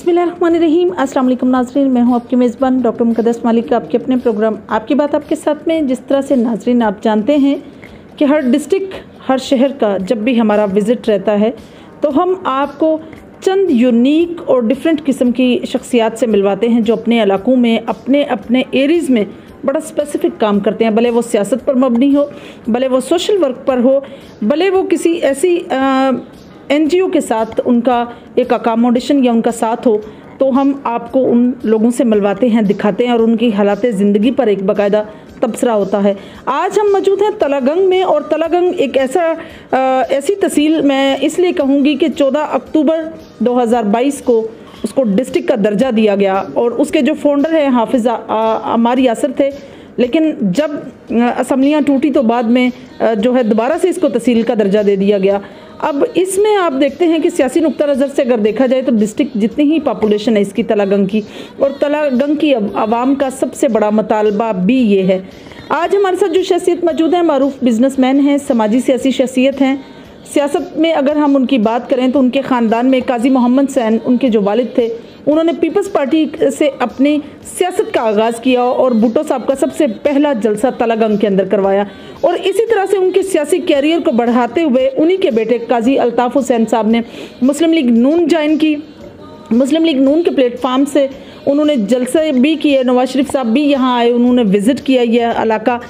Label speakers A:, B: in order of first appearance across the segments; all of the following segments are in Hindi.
A: बिस्मिल्लाहिर्रहमानिर्रहीम। अस्सलाम वालेकुम नाज़रीन, मैं हूं आपकी मेज़बान डॉक्टर मुक़द्दस मालिक का आपके अपने प्रोग्राम आपकी बात आपके साथ में। जिस तरह से नाज़रीन आप जानते हैं कि हर डिस्ट्रिक्ट हर शहर का जब भी हमारा विज़िट रहता है तो हम आपको चंद यूनिक और डिफरेंट किस्म की शख्सियात से मिलवाते हैं जो अपने इलाकों में अपने अपने एरियाज़ में बड़ा स्पेसिफिक काम करते हैं। भले वो सियासत पर मबनी हो, भले वो सोशल वर्क पर हो, भले वो किसी ऐसी NGO के साथ उनका एक अकोमोडेशन या उनका साथ हो, तो हम आपको उन लोगों से मिलवाते हैं, दिखाते हैं और उनकी हालात ज़िंदगी पर एक बाकायदा तबसरा होता है। आज हम मौजूद हैं तलागंग में, और तलागंग एक ऐसी तहसील मैं इसलिए कहूँगी कि 14 अक्टूबर 2022 को उसको डिस्ट्रिक्ट का दर्जा दिया गया और उसके जो फाउंडर हैं हाफिज़ अम्मार यासिर थे। लेकिन जब असम्बलियाँ टूटी तो बाद में जो है दोबारा से इसको तहसील का दर्जा दे दिया गया। अब इसमें आप देखते हैं कि सियासी नुक्ता नज़र से अगर देखा जाए तो डिस्ट्रिक्ट जितनी ही पॉपुलेशन है इसकी तलागंग की, और तलागंग की आवाम का सबसे बड़ा मुतालबा भी ये है। आज हमारे साथ जो शख्सियत मौजूद है मारूफ बिजनेसमैन हैं, समाजी सियासी शख्सियत हैं। सियासत में अगर हम उनकी बात करें तो उनके ख़ानदान में काजी मोहम्मद सैन उनके जो वालिद थे, उन्होंने पीपल्स पार्टी से अपनी सियासत का आगाज़ किया और भुट्टो साहब का सबसे पहला जलसा तलागंग के अंदर करवाया। और इसी तरह से उनके सियासी कैरियर को बढ़ाते हुए उन्हीं के बेटे काजी अल्ताफ़ हुसैन साहब ने मुस्लिम लीग नून ज्वाइन की। मुस्लिम लीग नून के प्लेटफार्म से उन्होंने जलसे भी किए। नवाज शरीफ साहब भी यहाँ आए, उन्होंने विज़िट किया यह इलाका,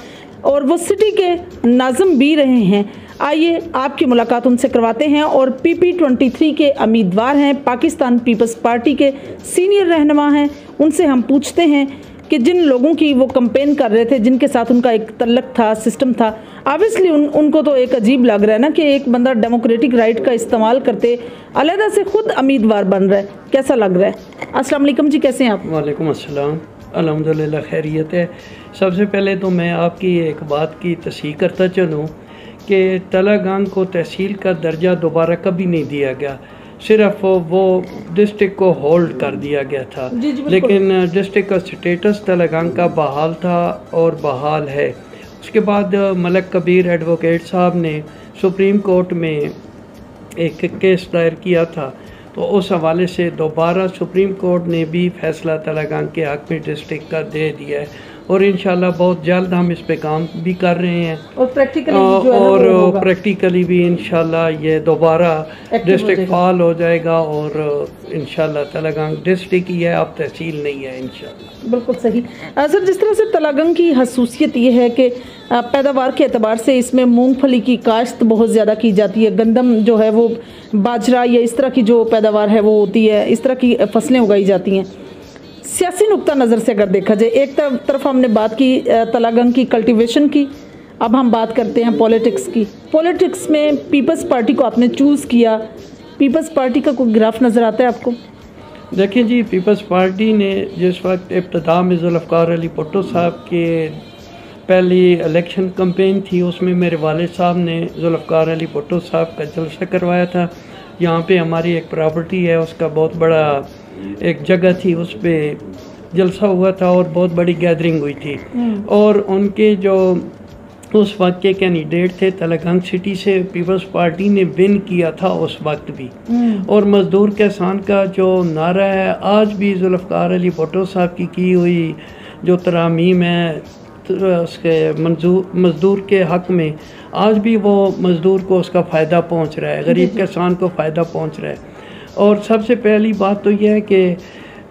A: और वो सिटी के नाज़िम भी रहे हैं। आइए आपकी मुलाकात उनसे करवाते हैं। और PP23 के उम्मीदवार हैं, पाकिस्तान पीपल्स पार्टी के सीनियर रहनुमा हैं। उनसे हम पूछते हैं कि जिन लोगों की वो कैंपेन कर रहे थे, जिनके साथ उनका एक तल्लक था, सिस्टम था, ऑब्वियसली उनको तो एक अजीब लग रहा है ना कि एक बंदा डेमोक्रेटिक राइट का इस्तेमाल करते अलहदा से खुद उम्मीदवार बन रहा है। कैसा लग रहा है? अस्सलाम वालेकुम जी, कैसे हैं आप?
B: वालेकुम अस्सलाम, अल्हम्दुलिल्लाह खैरियत है। सबसे पहले तो मैं आपकी एक बात की तस्दीक करता चलूँ कि तलागंग को तहसील का दर्जा दोबारा कभी नहीं दिया गया, सिर्फ वो डिस्ट्रिक्ट को होल्ड कर दिया गया था। लेकिन डिस्ट्रिक्ट का स्टेटस तलागंग का बहाल था और बहाल है। उसके बाद मलक कबीर एडवोकेट साहब ने सुप्रीम कोर्ट में एक केस दायर किया था, तो उस हवाले से दोबारा सुप्रीम कोर्ट ने भी फैसला तलागंग के हक़ में डिस्ट्रिक्ट का दे दिया है। और इंशाल्लाह बहुत जल्द हम इस पे काम भी कर रहे हैं
A: और
B: प्रैक्टिकली भी इंशाल्लाह ये दोबारा डिस्ट्रिक्ट फाल हो जाएगा और इंशाल्लाह तलागंग डिस्ट्रिक्ट ही है, अब तहसील नहीं है इंशाल्लाह।
A: बिल्कुल सही सर। जिस तरह से तलागंग की खसूसियत ये है कि पैदावार के एतबार से इसमें मूंगफली की काश्त बहुत ज़्यादा की जाती है, गंदम जो है वो, बाजरा या इस तरह की जो पैदावार है वो होती है, इस तरह की फसलें उगाई जाती हैं। सियासी नुक्ता नज़र से अगर देखा जाए, एक तरफ हमने बात की तलागंग की कल्टीवेशन की, अब हम बात करते हैं पॉलिटिक्स की। पॉलिटिक्स में पीपल्स पार्टी को आपने चूज़ किया, पीपल्स पार्टी का कोई ग्राफ नज़र आता है आपको?
B: देखिए जी, पीपल्स पार्टी ने जिस वक्त इब्तिदा में जुल्फ़िकार अली भुट्टो साहब के पहली इलेक्शन कैंपेन थी, उसमें मेरे वालिद साहब ने जुल्फ़िकार अली भुट्टो साहब का जलसा करवाया था। यहाँ पे हमारी एक प्रॉपर्टी है, उसका बहुत बड़ा एक जगह थी, उस पर जलसा हुआ था और बहुत बड़ी गैदरिंग हुई थी। और उनके जो उस वक्त के कैंडिडेट थे तलागंग सिटी से, पीपल्स पार्टी ने विन किया था उस वक्त भी। और मज़दूर के एहसान का जो नारा है, आज भी जुल्फ़िकार अली भुट्टो साहब की हुई जो तरामीम है उसके मज़दूर के हक़ में, आज भी वो मज़दूर को उसका फ़ायदा पहुँच रहा है, गरीब किसान को फ़ायदा पहुँच रहा है। और सबसे पहली बात तो यह है कि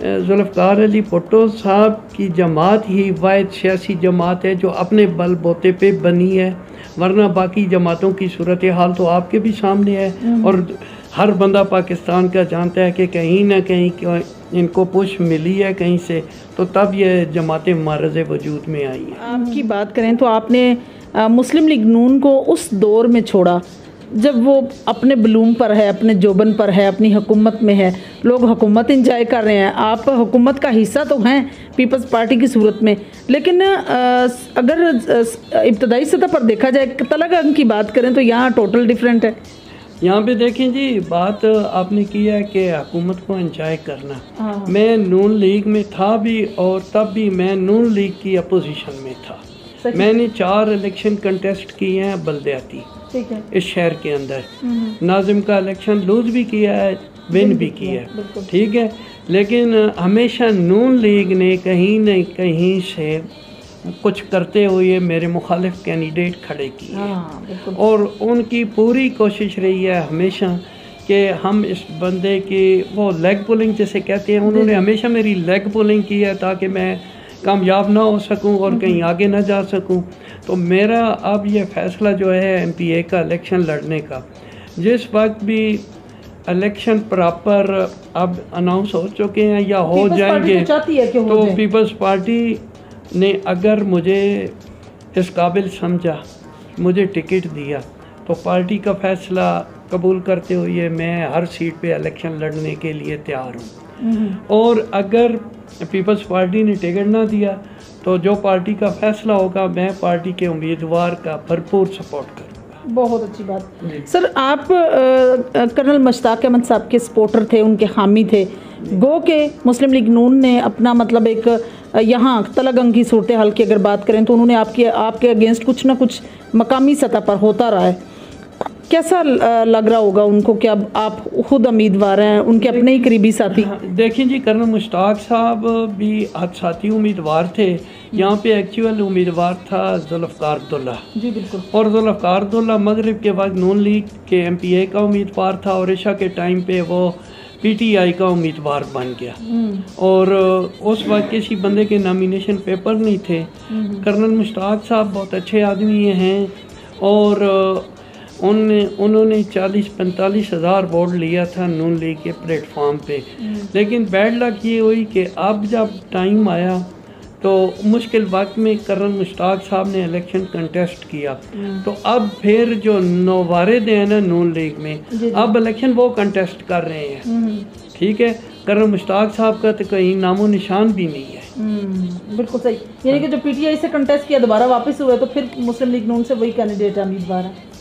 B: जुल्फ़िकार अली भुट्टो साहब की जमात ही वाहिद सियासी जमात है जो अपने बल बोते पे बनी है, वरना बाकी जमातों की सूरत हाल तो आपके भी सामने है। और हर बंदा पाकिस्तान का जानता है कि कहीं ना कहीं इनको पुश मिली है कहीं से, तो तब ये जमातें मारज़ वजूद में आई हैं।
A: आपकी बात करें तो आपने मुस्लिम लीग नून को उस दौर में छोड़ा जब वो अपने बलूम पर है, अपने जोबन पर है, अपनी हुकूमत में है, लोग हुकूमत इंजॉय कर रहे हैं, आप हुकूमत का हिस्सा तो हैं पीपल्स पार्टी की सूरत में। लेकिन अगर इब्तदाई सतह पर देखा जाए, तलागंग की बात करें तो यहाँ टोटल डिफरेंट है।
B: यहाँ पे देखें जी, बात आपने की है कि हुकूमत को इंजॉय करना। मैं नून लीग में था भी, और तब भी मैं नून लीग की अपोजिशन में था। मैंने 4 इलेक्शन कंटेस्ट किए हैं बल्दियाती इस शहर के अंदर। नाजिम का इलेक्शन लूज भी किया है, विन भी किया है, ठीक है। लेकिन हमेशा नून लीग ने कहीं न कहीं से कुछ करते हुए मेरे मुखालिफ कैंडिडेट खड़े किए और उनकी पूरी कोशिश रही है हमेशा कि हम इस बंदे की वो लेग पुलिंग जैसे कहते हैं, उन्होंने हमेशा मेरी लेग पुलिंग की है ताकि मैं कामयाब ना हो सकूं और कहीं आगे ना जा सकूं। तो मेरा अब ये फ़ैसला जो है MPA का इलेक्शन लड़ने का, जिस वक्त भी इलेक्शन प्रॉपर अब अनाउंस हो चुके हैं या हो जाएंगे तो पीपल्स पार्टी ने अगर मुझे इस काबिल समझा, मुझे टिकट दिया, तो पार्टी का फ़ैसला कबूल करते हुए मैं हर सीट पे इलेक्शन लड़ने के लिए तैयार हूँ। और अगर पीपल्स पार्टी ने टिकट ना दिया तो जो पार्टी का फ़ैसला होगा मैं पार्टी के उम्मीदवार का भरपूर सपोर्ट करूँगा।
A: बहुत अच्छी बात। सर, आप कर्नल मुश्ताक अहमद साहब के सपोर्टर थे, उनके हामी थे। गो के मुस्लिम लीग नून ने अपना मतलब एक यहाँ तलगंग की सूरत हाल की अगर बात करें तो उन्होंने आपके अगेंस्ट कुछ ना कुछ मकामी सतह पर होता रहा है। कैसा लग रहा होगा उनको कि अब आप खुद उम्मीदवार हैं, उनके अपने ही करीबी साथी?
B: देखिए जी, कर्नल मुश्ताक साहब भी साथी उम्मीदवार थे। यहाँ पे एक्चुअल उम्मीदवार था जुल्फ़िकार अब्दुल्ला जी, बिल्कुल। और जुल्फ़िकार अब्दुल्ला मगरिब के वक्त नून लीग के MPA का उम्मीदवार था और इशा के टाइम पे वो PTI का उम्मीदवार बन गया। और उस वक्त किसी बंदे के नॉमिनेशन पेपर नहीं थे। कर्नल मुश्ताक साहब बहुत अच्छे आदमी हैं और उन्होंने 40-45 हज़ार वोट लिया था नून लीग के प्लेटफॉर्म पे। लेकिन बैड लक ये हुई कि अब जब टाइम आया तो मुश्किल वक्त में कर्नल मुश्ताक साहब ने इलेक्शन कंटेस्ट किया। तो अब फिर जो नौवारिद हैं ना नून लीग में, अब इलेक्शन वो कंटेस्ट कर रहे हैं। ठीक है, कर्नल मुश्ताक साहब का तो कहीं नामो निशान भी नहीं है।
A: बिल्कुल सही। यानी कि जो PTI से कंटेस्ट किया दोबारा वापस हुआ तो फिर मुस्लिम लीग नून से वही कैंडिडेट उम्मीदवार है।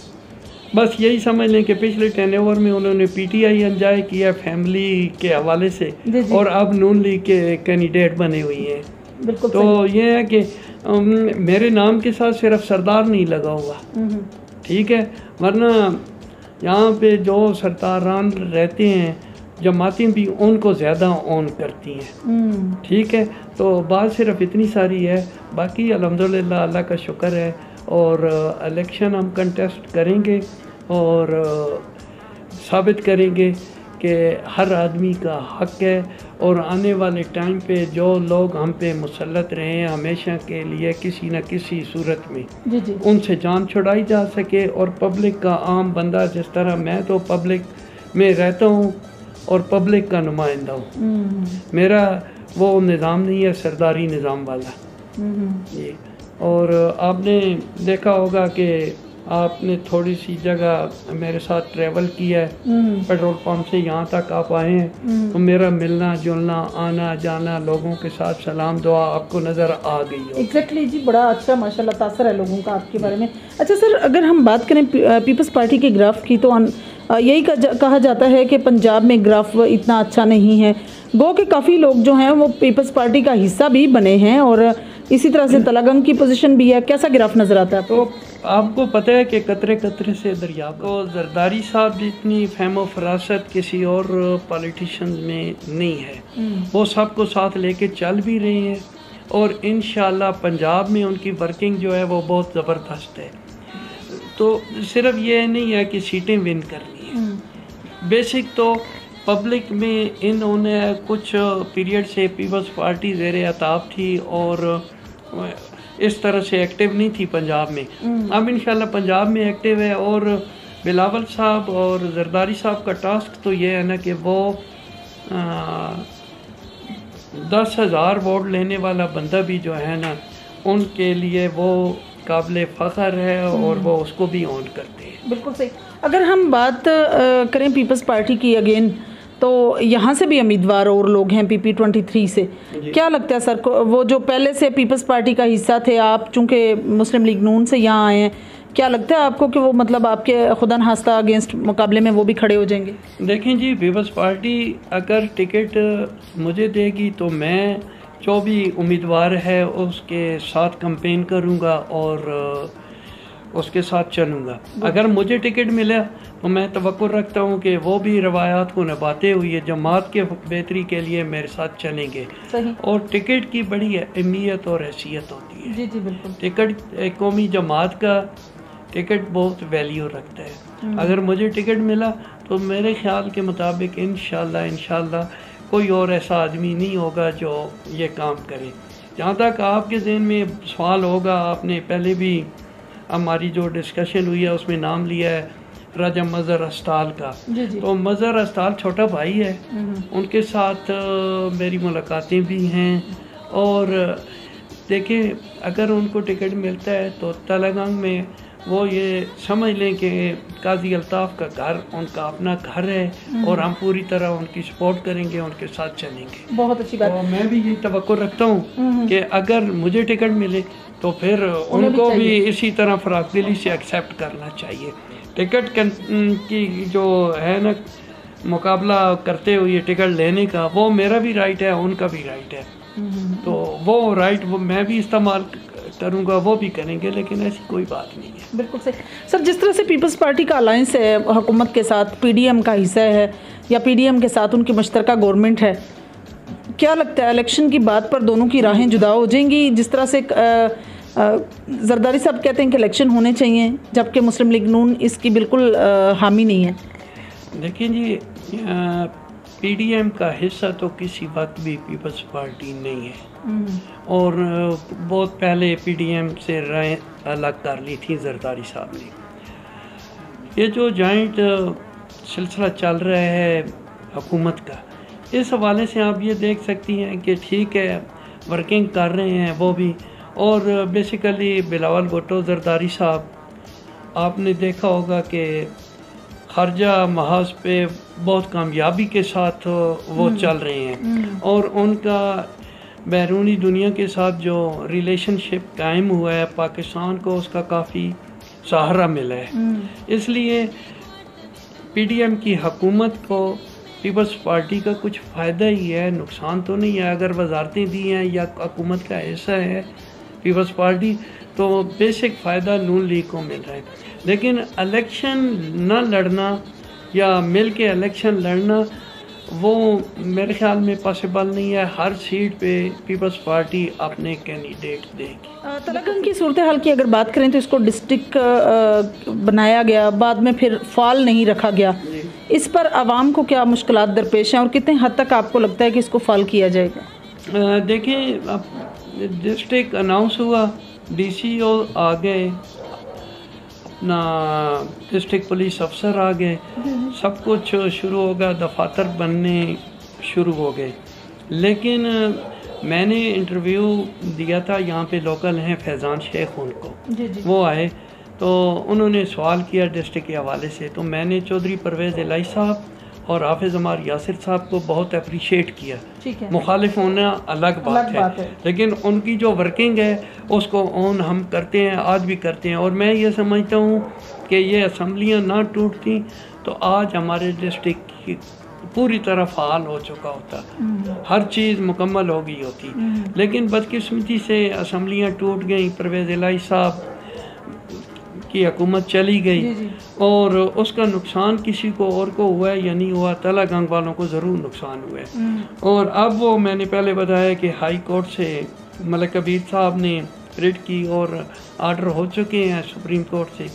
B: बस यही समझ लें कि पिछले टेनओवर में उन्होंने PTI एंजॉय किया फैमिली के हवाले से और अब नून लीग के कैंडिडेट बने हुए हैं।
A: बिल्कुल।
B: तो ये है कि मेरे नाम के साथ सिर्फ सरदार नहीं लगा हुआ, ठीक है, वरना यहाँ पे जो सरदारान रहते हैं जमातें भी उनको ज़्यादा ऑन करती हैं। ठीक है, तो बात सिर्फ इतनी सारी है। बाकी अल्हम्दुलिल्लाह अल्लाह का शुक्र है और इलेक्शन हम कंटेस्ट करेंगे और साबित करेंगे कि हर आदमी का हक है और आने वाले टाइम पे जो लोग हम पे मुसल्लत रहे हैं हमेशा के लिए किसी न किसी सूरत में जी। उनसे जान छुड़ाई जा सके और पब्लिक का आम बंदा, जिस तरह मैं तो पब्लिक में रहता हूँ और पब्लिक का नुमाइंदा हूँ, मेरा वो निज़ाम नहीं है सरदारी निज़ाम वाला ये। और आपने देखा होगा कि आपने थोड़ी सी जगह मेरे साथ ट्रैवल किया है, पेट्रोल पंप से यहाँ तक आप आए हैं, तो मेरा मिलना जुलना आना जाना लोगों के साथ सलाम दुआ आपको नज़र आ गई हो।
A: एग्जैक्टली जी, बड़ा अच्छा माशाल्लाह तासर है लोगों का आपके बारे में। अच्छा सर, अगर हम बात करें पीपल्स पार्टी के ग्राफ की तो यही कहा जाता है कि पंजाब में ग्राफ इतना अच्छा नहीं है। गो के काफ़ी लोग जो हैं वो पीपल्स पार्टी का हिस्सा भी बने हैं और इसी तरह से तलगंग की पोजीशन भी है। कैसा ग्राफ नज़र आता है? तो
B: आपको पता है कि कतरे कतरे से दरिया को जरदारी साहब जितनी फहमो फरासत किसी और पॉलिटिशियन में नहीं है। वो सबको साथ लेके चल भी रहे हैं और इंशाल्लाह पंजाब में उनकी वर्किंग जो है वो बहुत ज़बरदस्त है। तो सिर्फ ये नहीं है कि सीटें विन करनी है, बेसिक तो पब्लिक में इन्होंने कुछ पीरियड से पीपल्स पार्टी ज़ेरे अताब थी और इस तरह से एक्टिव नहीं थी पंजाब में। अब इंशाल्लाह पंजाब में एक्टिव है और बिलावल साहब और जरदारी साहब का टास्क तो ये है ना कि वो 10,000 वोट लेने वाला बंदा भी जो है ना उनके लिए वो काबिल फ़ख्र है और वो उसको भी ऑन करते हैं।
A: बिल्कुल सही। अगर हम बात करें पीपल्स पार्टी की अगेन, तो यहाँ से भी उम्मीदवार और लोग हैं PP23 से। क्या लगता है सर को, वो जो पहले से पीपल्स पार्टी का हिस्सा थे, आप चूँकि मुस्लिम लीग नून से यहाँ आए हैं, क्या लगता है आपको कि वो मतलब आपके खुदा नखास्ता अगेंस्ट मुकाबले में वो भी खड़े हो जाएंगे?
B: देखें जी, पीपल्स पार्टी अगर टिकट मुझे देगी तो मैं जो भी उम्मीदवार है उसके साथ कैंपेन करूँगा और उसके साथ चलूँगा। अगर मुझे टिकट मिला तो मैं तवक्कुल रखता हूँ कि वो भी रवायात को निभाते हुए जमात के बेहतरी के लिए मेरे साथ चलेंगे।
A: सही।
B: और टिकट की बड़ी अहमियत और हैसियत होती है।
A: जी जी बिल्कुल।
B: टिकट कौमी जमात का टिकट बहुत वैल्यू रखता है। अगर मुझे टिकट मिला तो मेरे ख्याल के मुताबिक इंशाल्लाह कोई और ऐसा आदमी नहीं होगा जो ये काम करे। जहाँ तक आपके ज़हन में सवाल होगा, आपने पहले भी हमारी जो डिस्कशन हुई है उसमें नाम लिया है राजा मज़हर अस्ताल का।
A: जी जी।
B: तो मज़हर अस्ताल छोटा भाई है, उनके साथ मेरी मुलाकातें भी हैं। और देखिए, अगर उनको टिकट मिलता है तो तलगंग में वो ये समझ लें कि काजी अल्ताफ़ का घर उनका अपना घर है और हम पूरी तरह उनकी सपोर्ट करेंगे, उनके साथ चलेंगे।
A: बहुत अच्छी बात।
B: तो मैं भी ये तवक्कुल रखता हूँ कि अगर मुझे टिकट मिले तो फिर उनको भी इसी तरह फराखदिली से एक्सेप्ट करना चाहिए। टिकट की जो है ना मुकाबला करते हुए टिकट लेने का, वो मेरा भी राइट है, उनका भी राइट है। तो वो राइट वो मैं भी इस्तेमाल करूँगा, वो भी करेंगे, लेकिन ऐसी कोई बात नहीं है।
A: बिल्कुल सही सर। जिस तरह से पीपल्स पार्टी का अलायंस है हुकूमत के साथ, पीडीएम का हिस्सा है या पीडीएम के साथ उनकी मुश्तरका गवर्नमेंट है, क्या लगता है इलेक्शन की बात पर दोनों की राहें जुदा हो जाएंगी? जिस तरह से जरदारी साहब कहते हैं कि इलेक्शन होने चाहिए, जबकि मुस्लिम लीग नून इसकी बिल्कुल हामी नहीं है।
B: देखिए जी, पीडीएम का हिस्सा तो किसी वक्त भी पीपल्स पार्टी नहीं है और बहुत पहले पीडीएम से राय अलग कर ली थी जरदारी साहब ने। ये जो जॉइंट सिलसिला चल रहा है हुकूमत का, इस हवाले से आप ये देख सकती हैं कि ठीक है, वर्किंग कर रहे हैं वो भी। और बेसिकली बिलावल भुट्टो जरदारी साहब, आपने देखा होगा कि खर्जा महाज पे बहुत कामयाबी के साथ वो चल रहे हैं और उनका बैरूनी दुनिया के साथ जो रिलेशनशिप कायम हुआ है, पाकिस्तान को उसका काफ़ी सहारा मिला है। इसलिए पीडीएम की हुकूमत को पीपल्स पार्टी का कुछ फ़ायदा ही है, नुकसान तो नहीं है। अगर वजारतें दी हैं या हुकूमत का हिस्सा है पीपल्स पार्टी, तो बेसिक फ़ायदा नून लीग को मिल रहा है। लेकिन इलेक्शन न लड़ना या मिल के इलेक्शन लड़ना, वो मेरे ख्याल में पॉसिबल नहीं है। हर सीट पे पीपल्स पार्टी अपने कैंडिडेट देगी।
A: तलगंग की सूरत हाल की अगर बात करें तो इसको डिस्ट्रिक्ट बनाया गया, बाद में फिर फाल नहीं रखा गया। इस पर आवाम को क्या मुश्किलात दरपेश हैं और कितने हद तक आपको लगता है कि इसको फाल किया जाएगा?
B: देखिए, अब डिस्ट्रिक्ट अनाउंस हुआ, डीसीओ आ गए, अपना डिस्ट्रिक्ट पुलिस अफसर आ गए, सब कुछ शुरू हो गया, दफातर बनने शुरू हो गए। लेकिन मैंने इंटरव्यू दिया था, यहाँ पे लोकल हैं फैज़ान शेख, उनको वो आए तो उन्होंने सवाल किया डिस्ट्रिक्ट के हवाले से। तो मैंने चौधरी परवेज़ इलाही साहब और हाफिज़ अमार यासिर साहब को बहुत अप्रिशिएट किया। मुखालिफ होना अलग बात है, लेकिन उनकी जो वर्किंग है उसको ऑन हम करते हैं, आज भी करते हैं। और मैं ये समझता हूँ कि ये असम्बलियाँ ना टूटती तो आज हमारे डिस्ट्रिक्ट की पूरी तरह फ़ाल हो चुका होता, हर चीज़ मुकम्मल हो गई होती। लेकिन बदकिस्मती से असम्बलियाँ टूट गई, परवेज़ इलाही साहब की हुकूमत चली गई और उसका नुकसान किसी को और को हुआ है या नहीं हुआ, तलगंग वालों को ज़रूर नुकसान हुआ है। और अब वो मैंने पहले बताया कि हाई कोर्ट से मलिक कबीर साहब ने रिट की और आर्डर हो चुके हैं सुप्रीम कोर्ट से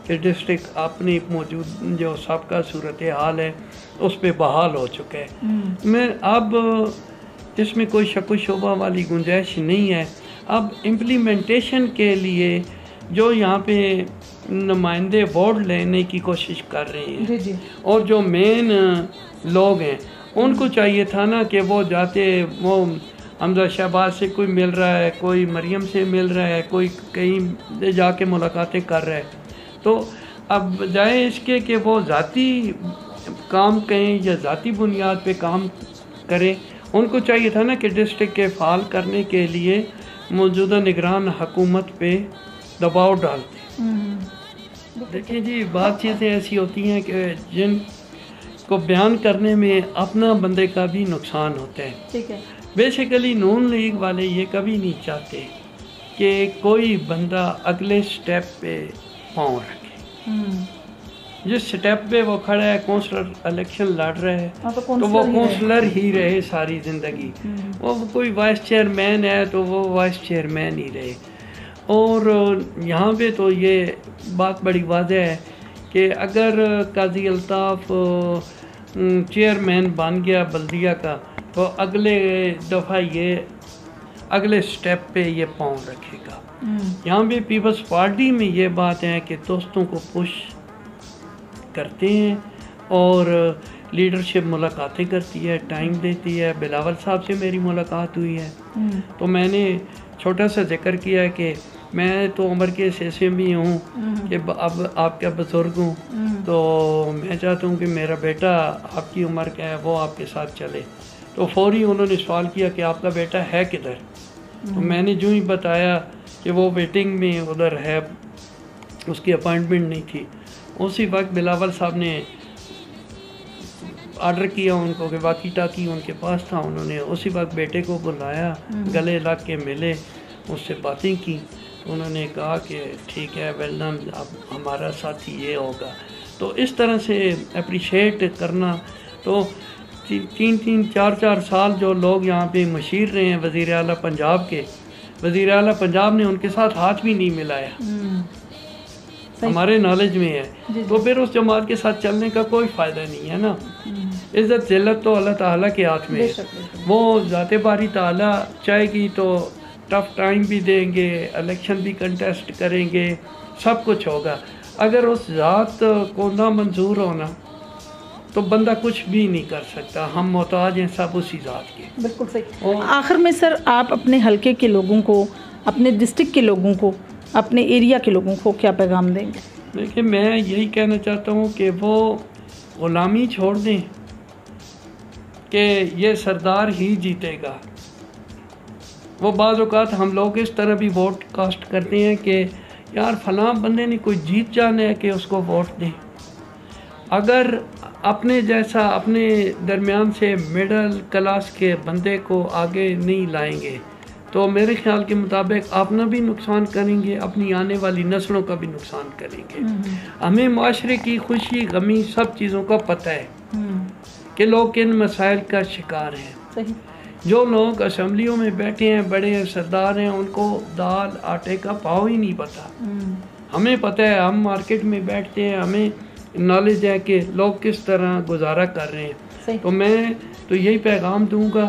B: कि डिस्ट्रिक्ट अपनी मौजूद जो सबका सूरत हाल है उस पर बहाल हो चुका है। मैं अब इसमें कोई शक व शुबा वाली गुंजाइश नहीं है। अब इम्प्लीमेंटेशन के लिए जो यहाँ पे नुमाइंदे वोट लेने की कोशिश कर रहे हैं और जो मेन लोग हैं उनको चाहिए था ना कि वो जाते, वो हमजा शहबाज से कोई मिल रहा है, कोई मरियम से मिल रहा है, कोई कहीं जाके मुलाकातें कर रहा है, तो अब बजाय इसके कि वो ज़ाती काम करें या ज़ाती बुनियाद पे काम करें, उनको चाहिए था ना कि डिस्ट्रिक्ट के फ़ाल करने के लिए मौजूदा निगरान हुकूमत पे दबाव डालते। देखिए जी, बात चीज़ें ऐसी होती हैं कि जिन को बयान करने में अपना बंदे का भी नुकसान होता है।
A: ठीक है।
B: बेसिकली नून लीग वाले ये कभी नहीं चाहते कि कोई बंदा अगले स्टेप पे पाँव रखे। जिस स्टेप पे वो खड़ा है, काउंसलर इलेक्शन लड़ रहे हैं तो वो काउंसलर ही रहे सारी ज़िंदगी। वो कोई वाइस चेयरमैन है तो वो वाइस चेयरमैन ही रहे। और यहाँ पे तो ये बात बड़ी वाज़ेह है कि अगर काजी अल्ताफ़ चेयरमैन बन गया बल्दिया का तो अगले दफ़ा ये अगले स्टेप पे ये पाँव रखेगा। यहाँ पे पीपल्स पार्टी में ये बात है कि दोस्तों को पुश करते हैं और लीडरशिप मुलाकातें करती है, टाइम देती है। बिलावल साहब से मेरी मुलाकात हुई है तो मैंने छोटा सा जिक्र किया है कि मैं तो उम्र के हिस्से में हूँ कि अब आपका बुजुर्ग हूँ, तो मैं चाहता हूँ कि मेरा बेटा आपकी उम्र का है वो आपके साथ चले। तो फौरी उन्होंने सवाल किया कि आपका बेटा है किधर। तो मैंने जो ही बताया कि वो वेटिंग में उधर है, उसकी अपॉइंटमेंट नहीं थी। उसी वक्त बिलावल साहब ने ऑर्डर किया उनको कि वाकी टाकी उनके पास था। उन्होंने उसी वक्त बेटे को बुलाया, गले लग के मिले, उससे बातें की। उन्होंने कहा कि ठीक है, वेल डन, अब हमारा साथी ये होगा। तो इस तरह से अप्रिशिएट करना। तो 3-4 साल जो लोग यहाँ पे मशीर रहे हैं वज़ीर आला पंजाब के, वज़ीर आला पंजाब ने उनके साथ हाथ भी नहीं मिलाया, हमारे नॉलेज में है। तो फिर उस जमात के साथ चलने का कोई फ़ायदा नहीं है ना। इज़्ज़त ज़िल्लत तो अल्लाह ताला के हाथ में है। वो ज़ाते बारी ताला चाहेगी तो टफ टाइम भी देंगे, इलेक्शन भी कंटेस्ट करेंगे, सब कुछ होगा। अगर उस ज़ात को ना मंजूर होना तो बंदा कुछ भी नहीं कर सकता। हम मोहताज हैं सब उसी ज़ात के।
A: बिल्कुल सही। आखिर में सर, आप अपने हलके के लोगों को, अपने डिस्ट्रिक्ट के लोगों को, अपने एरिया के लोगों को क्या पैगाम देंगे?
B: देखिए, मैं यही कहना चाहता हूँ कि वो ग़ुलामी छोड़ दें कि ये सरदार ही जीतेगा। वो बाज़ औक़ात हम लोग इस तरह भी वोट कास्ट करते हैं कि यार फलां बंदे ने कोई जीत जाना है कि उसको वोट दें। अगर अपने जैसा अपने दरमियान से मिडल क्लास के बंदे को आगे नहीं लाएंगे तो मेरे ख्याल के मुताबिक अपना भी नुकसान करेंगे, अपनी आने वाली नस्लों का भी नुकसान करेंगे। हमें माशरे की खुशी गमी सब चीज़ों का पता है कि लोग किन मसाइल का शिकार हैं।
A: सही।
B: जो लोग असम्बलियों में बैठे हैं, बड़े सरदार हैं, उनको दाल आटे का भाव ही नहीं पता। हमें पता है, हम मार्केट में बैठते हैं, हमें नॉलेज है कि लोग किस तरह गुजारा कर रहे हैं। तो मैं तो यही पैगाम दूंगा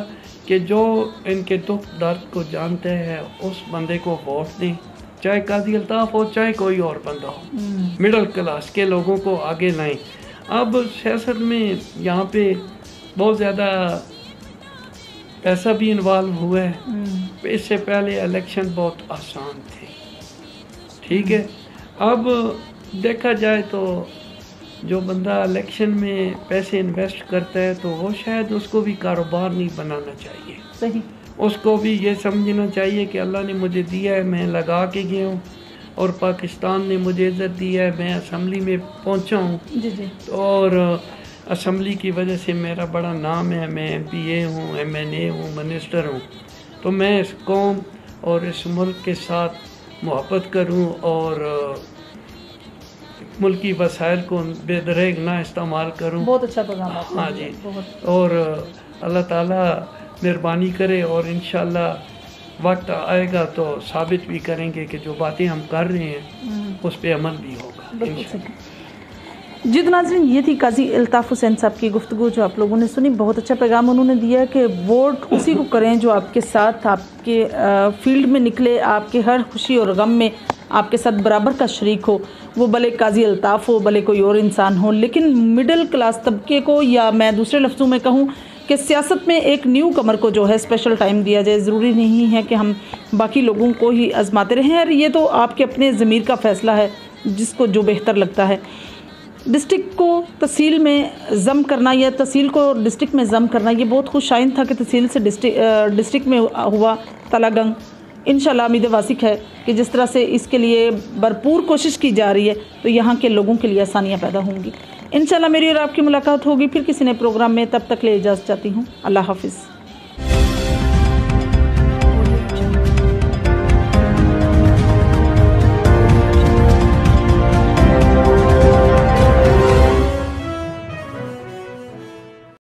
B: कि जो इनके दुख दर्द को जानते हैं उस बंदे को वोट दें, चाहे काजी अल्ताफ़ हो चाहे कोई और बंदा हो। मिडिल क्लास के लोगों को आगे लाएं। अब सियासत में यहाँ पे बहुत ज़्यादा पैसा भी इन्वॉल्व हुआ है। इससे पहले इलेक्शन बहुत आसान थे, ठीक है। अब देखा जाए तो जो बंदा इलेक्शन में पैसे इन्वेस्ट करता है तो वो शायद उसको भी कारोबार नहीं बनाना चाहिए।
A: सही।
B: उसको भी ये समझना चाहिए कि अल्लाह ने मुझे दिया है, मैं लगा के गया हूँ, और पाकिस्तान ने मुझे इज़्ज़त दी है, मैं असम्बली में पहुँचा हूँ।
A: जी।
B: और असम्बली की वजह से मेरा बड़ा नाम है, मैं MPA हूँ, MNA हूँ, मिनिस्टर हूँ। तो मैं इस कौम और इस मुल्क के साथ मोहब्बत करूँ और मुल्की वसाइल को बेदरेग ना इस्तेमाल करूँ।
A: बहुत अच्छा पैगाम आपने।
B: हाँ जी। और अल्लाह ताला मेहरबानी करे और इंशाअल्लाह वक्त आएगा तो साबित भी करेंगे कि जो बातें हम कर रहे हैं उस पर अमल भी होगा।
A: जी तो नाज़रीन, ये थी काजी अल्ताफ़ हुसैन साहब की गुफ्तगू जो आप लोगों ने सुनी। बहुत अच्छा पैगाम उन्होंने दिया कि वोट उसी को करें जो आपके साथ, आपके फील्ड में निकले, आपके हर खुशी और गम में आपके साथ बराबर का शरीक हो। वो भले काजी अल्ताफ़ हो, भले कोई और इंसान हो, लेकिन मिडिल क्लास तबके को, या मैं दूसरे लफ्ज़ों में कहूँ कि सियासत में एक न्यू कमर को जो है स्पेशल टाइम दिया जाए। ज़रूरी नहीं है कि हम बाकी लोगों को ही आजमाते रहें। और ये तो आपके अपने ज़मीर का फ़ैसला है, जिसको जो बेहतर लगता है। डिस्ट्रिक्ट को तहसील में ज़म करना या तहसील को डिस्ट्रिक्ट में ज़म करना, ये बहुत खुशाइन था कि तहसील से डिस्ट्रिक्ट में हुआ तलागंग। इंशाल्लाह उम्मीद वासिक है कि जिस तरह से इसके लिए भरपूर कोशिश की जा रही है तो यहाँ के लोगों के लिए आसानियाँ पैदा होंगी। इंशाल्लाह मेरी और आपकी मुलाकात होगी फिर किसी नए प्रोग्राम में। तब तक ले इजाज़त चाहती हूँ। अल्लाह हाफिज़।